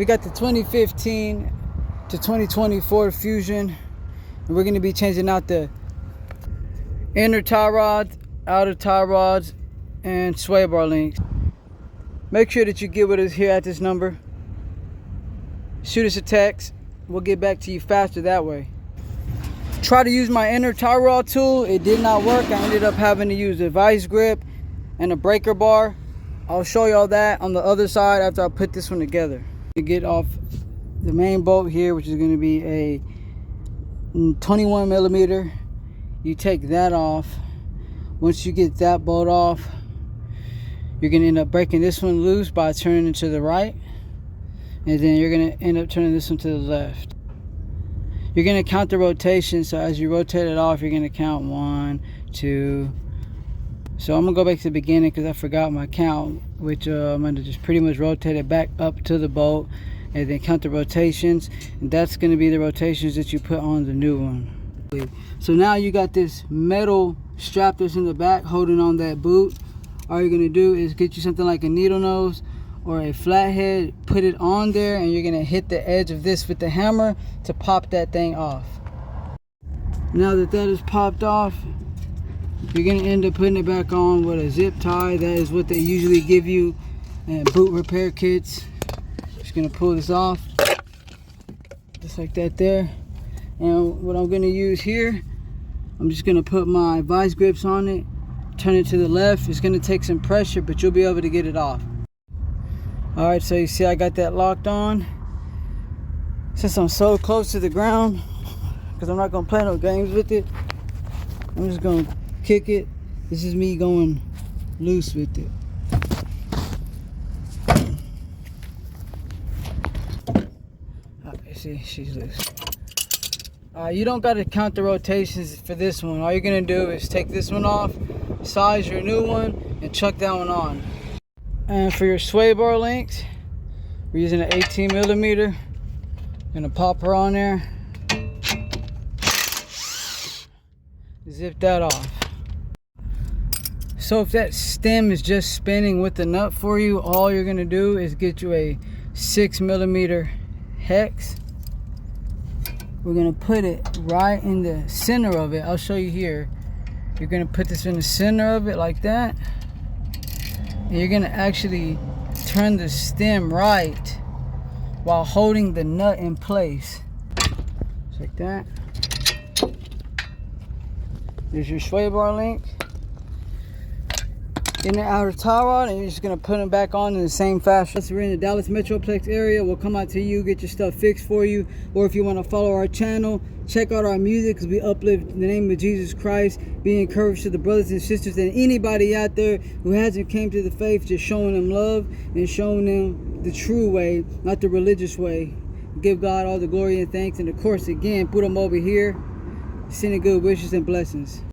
We got the 2015 to 2020 Ford Fusion, and we're going to be changing out the inner tie rods, outer tie rods, and sway bar links. Make sure that you get with us here at this number. Shoot us a text. We'll get back to you faster that way. Try to use my inner tie rod tool. It did not work. I ended up having to use a vice grip and a breaker bar. I'll show you all that on the other side after I put this one together. You get off the main bolt here, which is going to be a 21 millimeter. You take that off. Once you get that bolt off, you're going to end up breaking this one loose by turning it to the right, and then you're going to end up turning this one to the left. You're going to count the rotation, so as you rotate it off, you're going to count 1, 2. So I'm going to go back to the beginning because I forgot my count, which I'm going to just pretty much rotate it back up to the bolt and then count the rotations, and that's going to be the rotations that you put on the new one. So now you got this metal strap that's in the back holding on that boot. All you're going to do is get you something like a needle nose or a flathead, put it on there, and you're going to hit the edge of this with the hammer to pop that thing off. Now that that is popped off, you're going to end up putting it back on with a zip tie. That is what they usually give you in boot repair kits. Just going to pull this off just like that there. And what I'm going to use here, I'm just going to put my vice grips on it, turn it to the left. It's going to take some pressure, but you'll be able to get it off. Alright, so you see I got that locked on. Since I'm so close to the ground, because I'm not going to play no games with it, I'm just going to kick it. This is me going loose with it. See, she's loose. You don't got to count the rotations for this one. All you're going to do is take this one off, size your new one, and chuck that one on. And for your sway bar links, we're using an 18 millimeter. Gonna pop her on there. Zip that off. So if that stem is just spinning with the nut for you, all you're gonna do is get you a 6 millimeter hex. We're gonna put it right in the center of it. I'll show you here. You're gonna put this in the center of it like that. And you're gonna actually turn the stem right while holding the nut in place. Just like that. There's your sway bar link. Inner outer tie rod, and you're just gonna put them back on in the same fashion. So we're in the Dallas Metroplex area. We'll come out to you, get your stuff fixed for you. Or if you want to follow our channel, check out our music, because we uplift in the name of Jesus Christ. Be encouraged to the brothers and sisters and anybody out there who hasn't came to the faith, just showing them love and showing them the true way, not the religious way. Give God all the glory and thanks. And of course, again, Puro over here, sending good wishes and blessings.